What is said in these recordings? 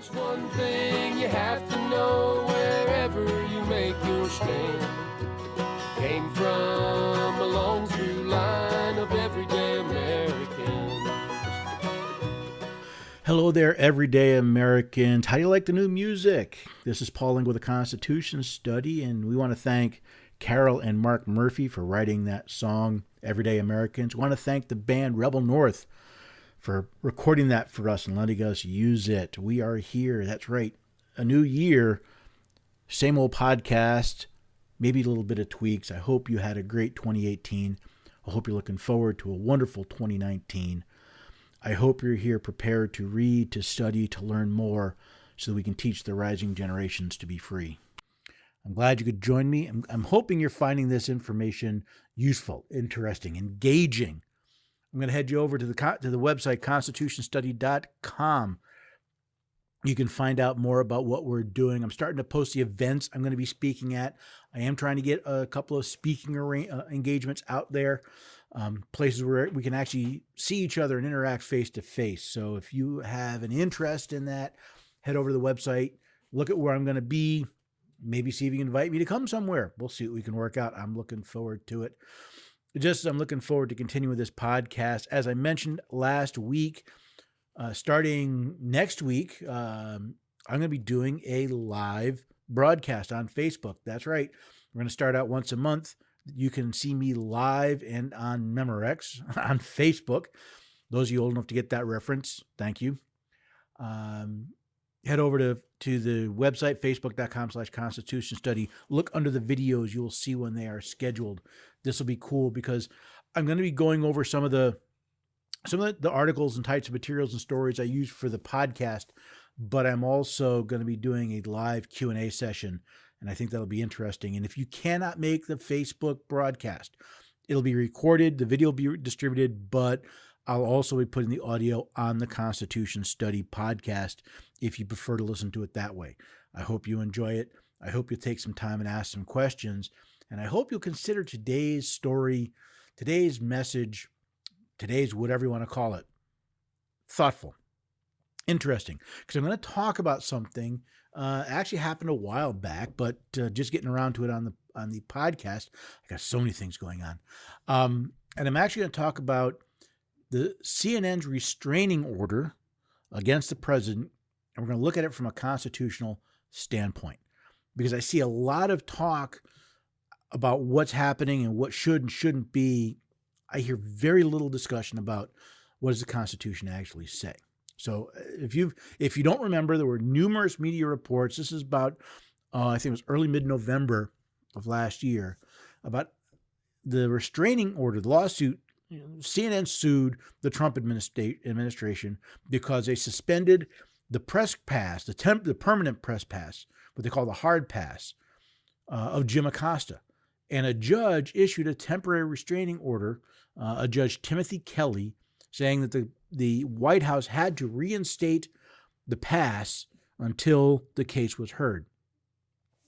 There's one thing you have to know wherever you make your stand. Came from a long through line of everyday Americans. Hello there, everyday Americans. How do you like the new music? This is Pauling with a Constitution Study, and we want to thank Carol and Mark Murphy for writing that song, Everyday Americans. We want to thank the band Rebel North for recording that for us and letting us use it. We are here. That's right. A new year, same old podcast, maybe a little bit of tweaks. I hope you had a great 2018. I hope you're looking forward to a wonderful 2019. I hope you're here prepared to read, to study, to learn more so that we can teach the rising generations to be free. I'm glad you could join me. I'm hoping you're finding this information useful, interesting, engaging. I'm going to head you over to the website, constitutionstudy.com. You can find out more about what we're doing. I'm starting to post the events I'm going to be speaking at. I am trying to get a couple of speaking engagements out there, places where we can actually see each other and interact face-to-face. So if you have an interest in that, head over to the website, look at where I'm going to be, maybe see if you can invite me to come somewhere. We'll see what we can work out. I'm looking forward to it. I'm looking forward to continuing this podcast. As I mentioned last week, starting next week, I'm going to be doing a live broadcast on Facebook. That's right. We're going to start out once a month. You can see me live and on Memorex on Facebook. Those of you old enough to get that reference, thank you. Head over to the website, facebook.com/Constitution Study. Look under the videos. You'll see when they are scheduled. This will be cool because I'm going to be going over some of the articles and types of materials and stories I use for the podcast, but I'm also going to be doing a live Q&A session, and I think that'll be interesting. And if you cannot make the Facebook broadcast, it'll be recorded, the video will be distributed, but I'll also be putting the audio on the Constitution Study podcast if you prefer to listen to it that way. I hope you enjoy it. I hope you'll take some time and ask some questions. And I hope you'll consider today's story, today's message, today's whatever you want to call it, thoughtful, interesting. Because I'm going to talk about something actually happened a while back, but just getting around to it on the podcast. I got so many things going on. And I'm actually going to talk about the CNN's restraining order against the president, and we're going to look at it from a constitutional standpoint, because I see a lot of talk about what's happening and what should and shouldn't be. I hear very little discussion about what does the Constitution actually say. So if you don't remember, there were numerous media reports. This is about, I think it was early mid-November of last year, about the restraining order, the lawsuit. CNN sued the Trump administration because they suspended the press pass, the permanent press pass, what they call the hard pass, of Jim Acosta. And a judge issued a temporary restraining order, a Judge Timothy Kelly, saying that the White House had to reinstate the pass until the case was heard.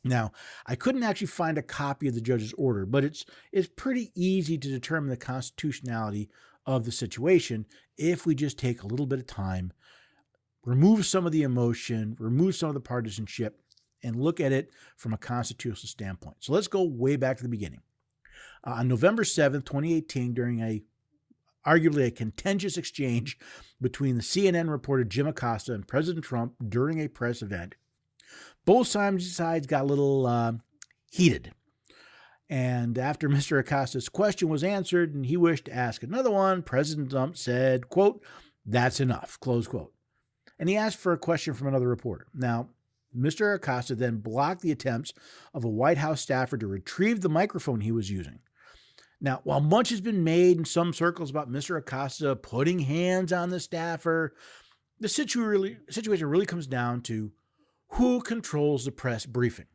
Now, I couldn't actually find a copy of the judge's order, but it's pretty easy to determine the constitutionality of the situation if we just take a little bit of time, remove some of the emotion, remove some of the partisanship, and look at it from a constitutional standpoint. So let's go way back to the beginning. On November 7th, 2018, during arguably a contentious exchange between the CNN reporter Jim Acosta and President Trump during a press event, both sides got a little heated. And after Mr. Acosta's question was answered and he wished to ask another one, President Trump said, quote, "That's enough," close quote. And he asked for a question from another reporter. Now, Mr. Acosta then blocked the attempts of a White House staffer to retrieve the microphone he was using. Now, while much has been made in some circles about Mr. Acosta putting hands on the staffer, the situation really comes down to who controls the press briefing.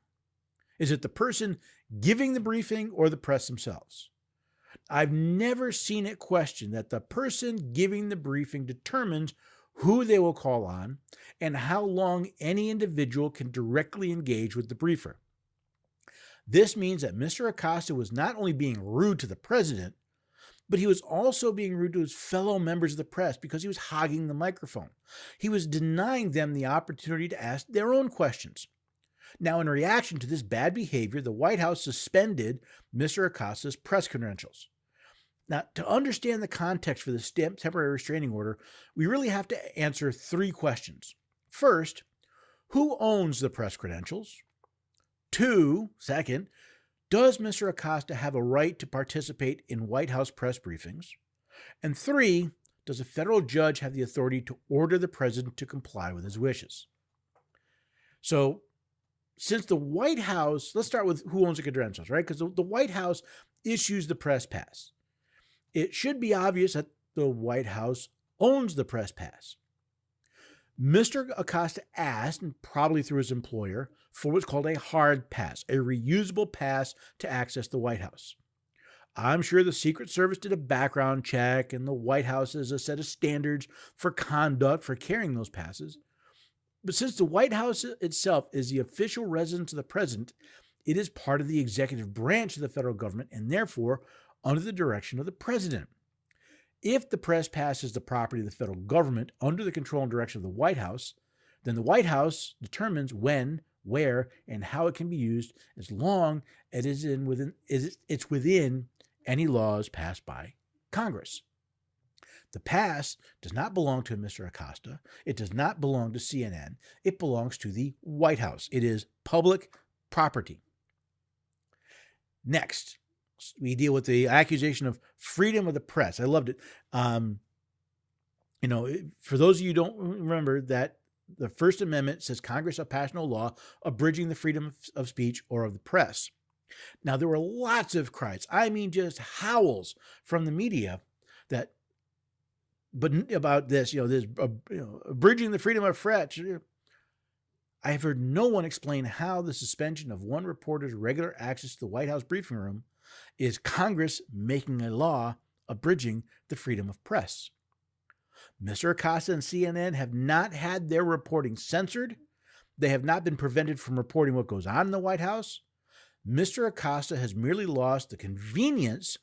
Is it the person giving the briefing or the press themselves? I've never seen it questioned that the person giving the briefing determines who they will call on and how long any individual can directly engage with the briefer. This means that Mr. Acosta was not only being rude to the president, But he was also being rude to his fellow members of the press because he was hogging the microphone. He was denying them the opportunity to ask their own questions. Now, in reaction to this bad behavior, the White House suspended Mr. Acosta's press credentials. Now, to understand the context for this temporary restraining order, we really have to answer three questions. First, who owns the press credentials? Second, does Mr. Acosta have a right to participate in White House press briefings? And 3, does a federal judge have the authority to order the president to comply with his wishes? So, since the White House, let's start with who owns the credentials, right? Because the White House issues the press pass. It should be obvious that the White House owns the press pass. Mr. Acosta asked, and probably through his employer, for what's called a hard pass, a reusable pass to access the White House. I'm sure the Secret Service did a background check, and the White House has a set of standards for conduct for carrying those passes. But since the White House itself is the official residence of the president, it is part of the executive branch of the federal government and therefore under the direction of the president. If the press pass is the property of the federal government under the control and direction of the White House, then the White House determines when, where, and how it can be used as long as it's within any laws passed by Congress. The pass does not belong to Mr. Acosta. It does not belong to CNN. It belongs to the White House. It is public property. Next, we deal with the accusation of freedom of the press. I loved it. For those of you who don't remember that the First Amendment says Congress shall pass no law abridging the freedom of speech or of the press. Now, there were lots of cries, I mean just howls from the media about this, abridging the freedom of press. I have heard no one explain how the suspension of one reporter's regular access to the White House briefing room is Congress making a law abridging the freedom of press. Mr. Acosta and CNN have not had their reporting censored. They have not been prevented from reporting what goes on in the White House. Mr. Acosta has merely lost the convenience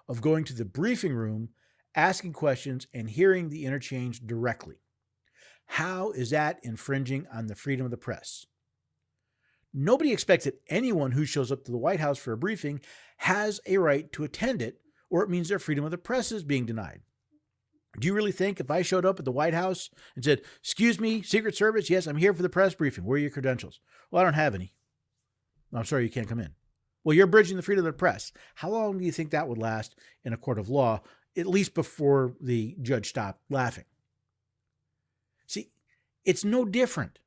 of going to the briefing room, asking questions, and hearing the interchange directly. How is that infringing on the freedom of the press? Nobody expects that anyone who shows up to the White House for a briefing has a right to attend it, or it means their freedom of the press is being denied. Do you really think if I showed up at the White House and said, "Excuse me, Secret Service, yes, I'm here for the press briefing. Where are your credentials?" "Well, I don't have any." "I'm sorry, you can't come in." "Well, you're abridging the freedom of the press." How long do you think that would last in a court of law, at least before the judge stopped laughing? See, it's no different.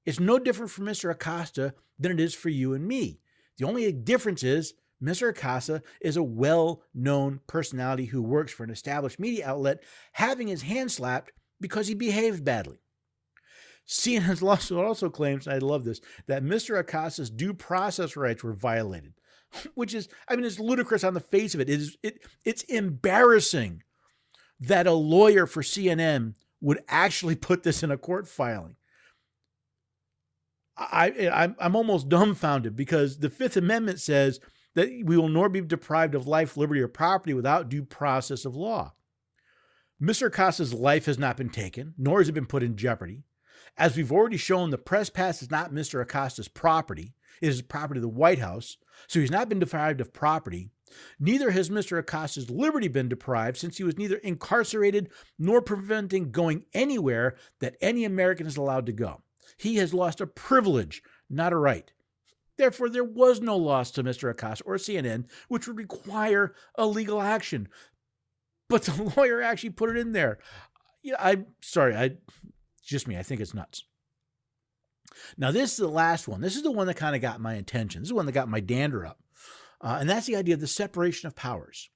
It's no different for Mr. Acosta than it is for you and me. The only difference is Mr. Acosta is a well-known personality who works for an established media outlet having his hand slapped because he behaved badly. CNN also claims, and I love this, that Mr. Acosta's due process rights were violated, which is, it's ludicrous on the face of it. It's embarrassing that a lawyer for CNN would actually put this in a court filing. I'm almost dumbfounded because the Fifth Amendment says that we will nor be deprived of life, liberty, or property without due process of law. Mr. Acosta's life has not been taken, nor has it been put in jeopardy. As we've already shown, the press pass is not Mr. Acosta's property. It is the property of the White House, so he's not been deprived of property. Neither has Mr. Acosta's liberty been deprived, since he was neither incarcerated nor preventing going anywhere that any American is allowed to go. He has lost a privilege, not a right. Therefore, there was no loss to Mr. Acosta or CNN, which would require a legal action. But the lawyer actually put it in there. I'm sorry, it's just me. I think it's nuts. Now, this is the last one. This is the one that kind of got my attention. This is the one that got my dander up. And that's the idea of the separation of powers.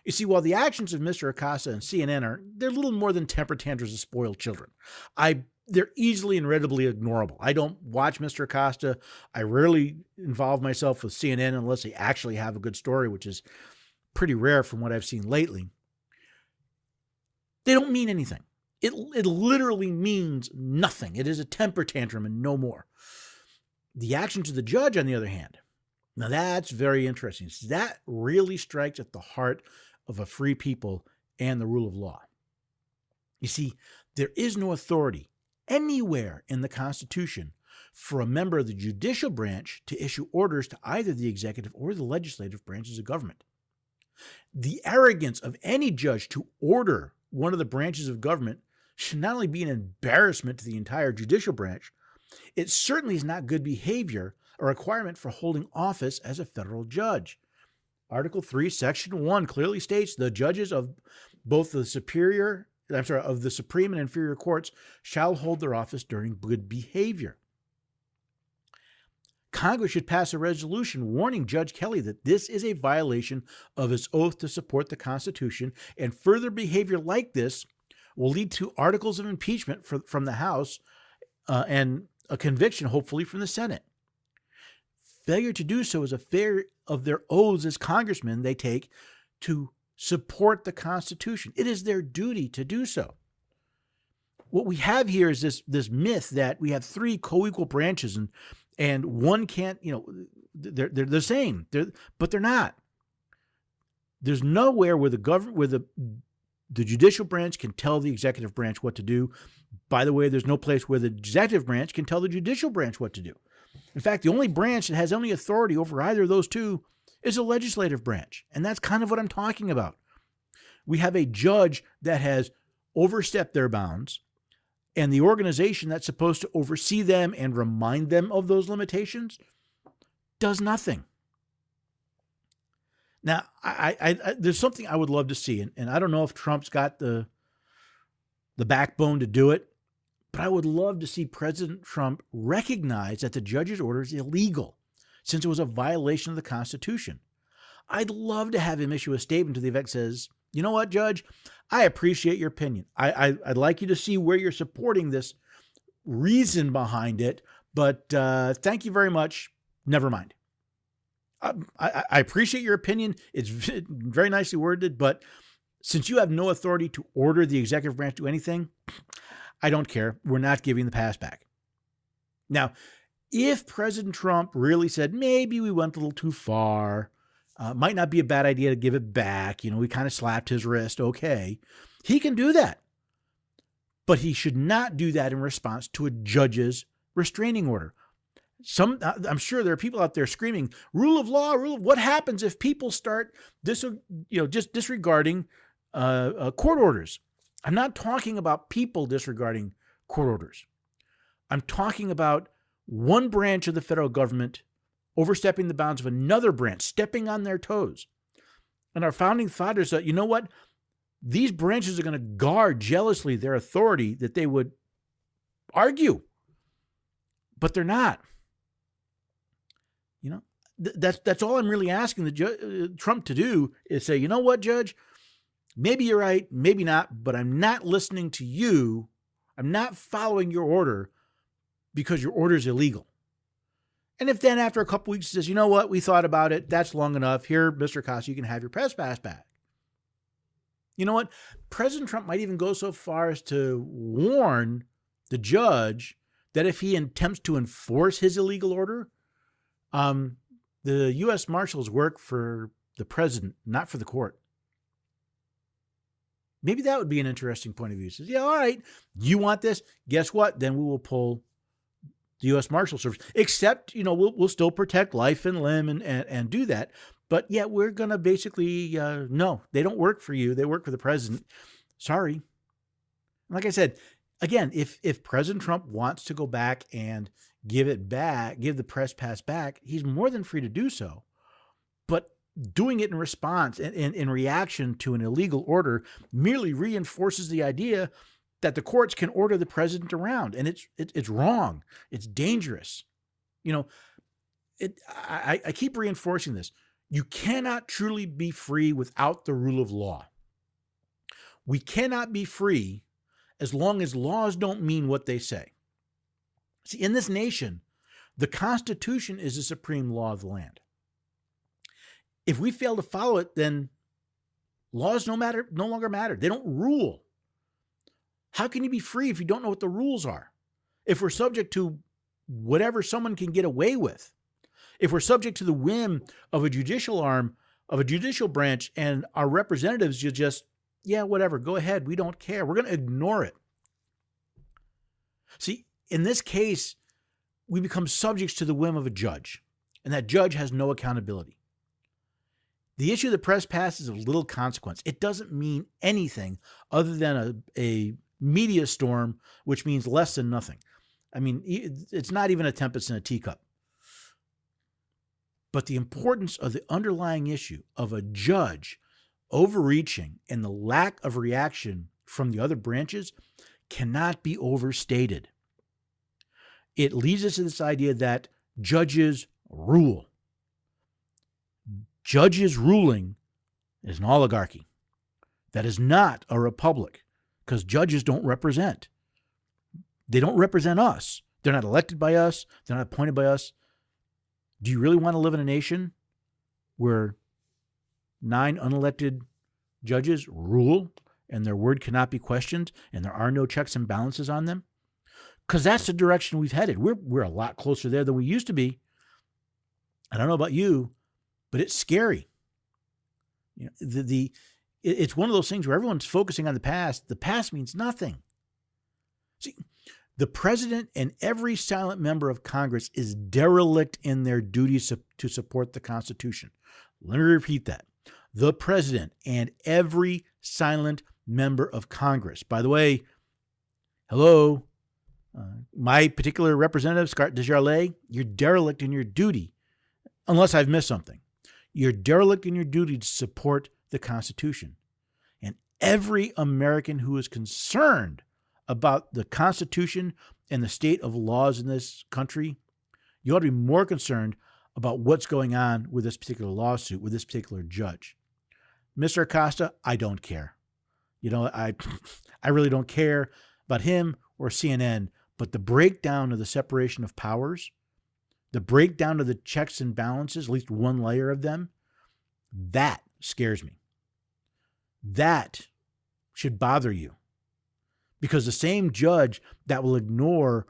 You see, while the actions of Mr. Acosta and CNN they're little more than temper tantrums of spoiled children. They're easily and readily ignorable. I don't watch Mr. Acosta. I rarely involve myself with CNN unless they actually have a good story, which is pretty rare from what I've seen lately. They don't mean anything. It literally means nothing. It is a temper tantrum and no more. The actions of the judge, on the other hand, now that's very interesting. That really strikes at the heart of a free people and the rule of law. You see, there is no authority anywhere in the Constitution for a member of the judicial branch to issue orders to either the executive or the legislative branches of government. The arrogance of any judge to order one of the branches of government should not only be an embarrassment to the entire judicial branch, it certainly is not good behavior, a requirement for holding office as a federal judge. Article 3, Section 1 clearly states the judges of both the of the Supreme and inferior courts shall hold their office during good behavior. Congress should pass a resolution warning Judge Kelly that this is a violation of his oath to support the Constitution, and further behavior like this will lead to articles of impeachment from the House and a conviction, hopefully, from the Senate. Failure to do so is a failure of their oaths as congressmen they take to support the Constitution. It is their duty to do so. What we have here is this myth that we have three co-equal branches and one can't, they're the same, but they're not. There's nowhere where the judicial branch can tell the executive branch what to do. By the way, there's no place where the executive branch can tell the judicial branch what to do. In fact, the only branch that has any authority over either of those two is the legislative branch. And that's kind of what I'm talking about. We have a judge that has overstepped their bounds, and the organization that's supposed to oversee them and remind them of those limitations does nothing. Now, I there's something I would love to see, and I don't know if Trump's got the backbone to do it, but I would love to see President Trump recognize that the judge's order is illegal, since it was a violation of the Constitution. I'd love to have him issue a statement to the effect that says, you know what, Judge, I appreciate your opinion. I'd like you to see where you're supporting this reason behind it, but thank you very much. Never mind. I appreciate your opinion. It's very nicely worded, but since you have no authority to order the executive branch to do anything, I don't care. We're not giving the pass back. Now, if President Trump really said, maybe we went a little too far, might not be a bad idea to give it back, we kind of slapped his wrist, okay, he can do that. But he should not do that in response to a judge's restraining order. I'm sure there are people out there screaming, rule of law, what happens if people start just disregarding court orders? I'm not talking about people disregarding court orders. I'm talking about one branch of the federal government overstepping the bounds of another branch, stepping on their toes. And our founding fathers said, you know what? These branches are going to guard jealously their authority that they would argue, but they're not. That's all I'm really asking Trump to do is say, you know what, Judge? Maybe you're right, maybe not, but I'm not listening to you. I'm not following your order because your order is illegal. And if then after a couple weeks he says, you know what, we thought about it, that's long enough. Here, Mr. Acosta, you can have your press pass back. You know what? President Trump might even go so far as to warn the judge that if he attempts to enforce his illegal order, the U.S. Marshals work for the president, not for the court. Maybe that would be an interesting point of view. He says, yeah, all right, you want this? Guess what? Then we will pull the U.S. Marshal Service. Except, we'll still protect life and limb and do that. But yeah, we're going to basically, no, they don't work for you. They work for the president. Sorry. Like I said, again, if President Trump wants to go back and give the press pass back, he's more than free to do so. But doing it in response and in reaction to an illegal order merely reinforces the idea that the courts can order the president around, and it's wrong. It's dangerous. I keep reinforcing this. You cannot truly be free without the rule of law. We cannot be free as long as laws don't mean what they say. See, in this nation, the Constitution is the supreme law of the land. If we fail to follow it, then laws no longer matter. They don't rule. How can you be free if you don't know what the rules are? If we're subject to whatever someone can get away with, if we're subject to the whim of a judicial arm of a judicial branch, and our representatives just, yeah, whatever, go ahead. We don't care. We're going to ignore it. See, in this case, we become subjects to the whim of a judge, and that judge has no accountability. The issue of the press pass is of little consequence. It doesn't mean anything other than a media storm, which means less than nothing. I mean, it's not even a tempest in a teacup. But the importance of the underlying issue of a judge overreaching and the lack of reaction from the other branches cannot be overstated. It leads us to this idea that judges rule. Judges ruling is an oligarchy. That is not a republic, because judges don't represent. They don't represent us. They're not elected by us. They're not appointed by us. Do you really want to live in a nation where 9 unelected judges rule and their word cannot be questioned and there are no checks and balances on them? Because that's the direction we've headed. We're a lot closer there than we used to be. I don't know about you, but it's scary. You know, it's one of those things where everyone's focusing on the past. The past means nothing. See, the president and every silent member of Congress is derelict in their duties to support the Constitution. Let me repeat that. The president and every silent member of Congress. By the way, hello, my particular representative, Scott Desjardins, you're derelict in your duty, unless I've missed something. You're derelict in your duty to support the Constitution. And every American who is concerned about the Constitution and the state of laws in this country, you ought to be more concerned about what's going on with this particular lawsuit, with this particular judge. Mr. Acosta, I don't care. You know, I really don't care about him or CNN, but the breakdown of the separation of powers, the breakdown of the checks and balances, at least one layer of them, that scares me. That should bother you. Because the same judge that will ignore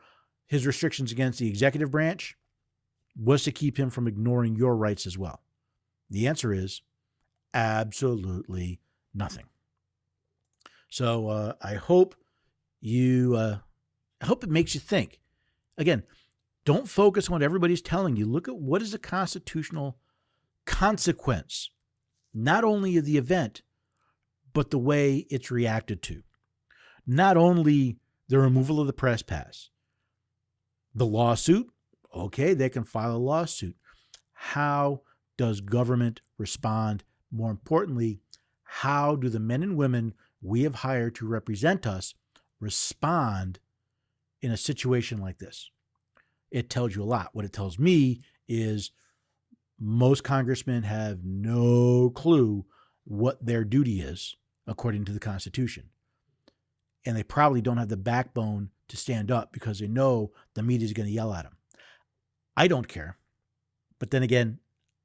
his restrictions against the executive branch was to keep him from ignoring your rights as well. The answer is absolutely nothing. So I hope it makes you think. Again, don't focus on what everybody's telling you. Look at what is the constitutional consequence, not only of the event, but the way it's reacted to. Not only the removal of the press pass, the lawsuit, okay, they can file a lawsuit. How does government respond? More importantly, how do the men and women we have hired to represent us respond in a situation like this? It tells you a lot. What it tells me is most congressmen have no clue what their duty is according to the Constitution. And they probably don't have the backbone to stand up because they know the media is going to yell at them. I don't care. But then again,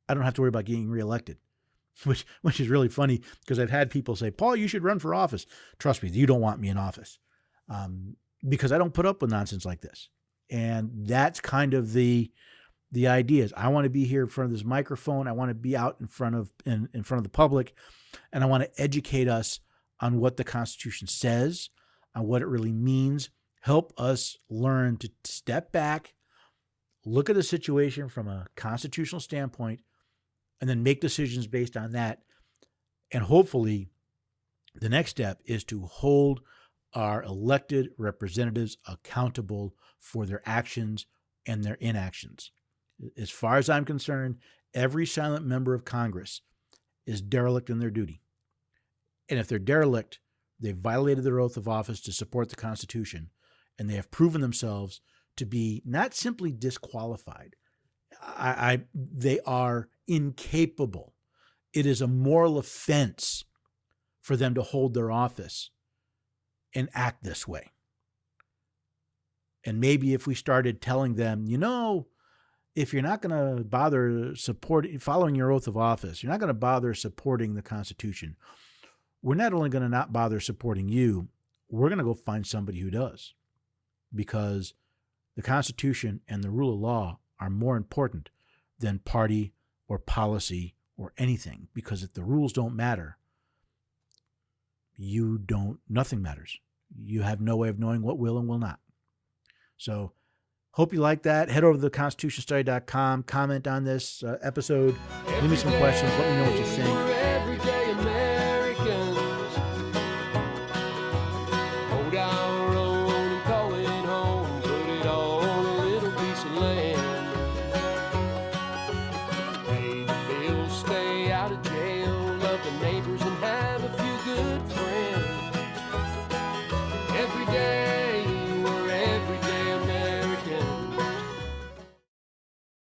I don't have to worry about getting reelected, which is really funny because I've had people say, Paul, you should run for office. Trust me, you don't want me in office because I don't put up with nonsense like this. And that's kind of the idea is I want to be here in front of this microphone. I want to be out in front of the public, and I want to educate us on what the Constitution says, on what it really means, help us learn to step back, look at the situation from a constitutional standpoint, and then make decisions based on that. And hopefully the next step is to hold our elected representatives accountable for their actions and their inactions. As far as I'm concerned, every silent member of Congress is derelict in their duty. And if they're derelict, they've violated their oath of office to support the Constitution, and they have proven themselves to be not simply disqualified. They are incapable. It is a moral offense for them to hold their office and act this way. And maybe if we started telling them, if you're not going to bother following your oath of office, you're not going to bother supporting the Constitution, we're not only going to not bother supporting you, we're going to go find somebody who does. Because the Constitution and the rule of law are more important than party or policy or anything, because if the rules don't matter, nothing matters. You have no way of knowing what will and will not. So hope you like that. Head over to theconstitutionstudy.com, comment on this episode, leave me some questions, let me know what you think.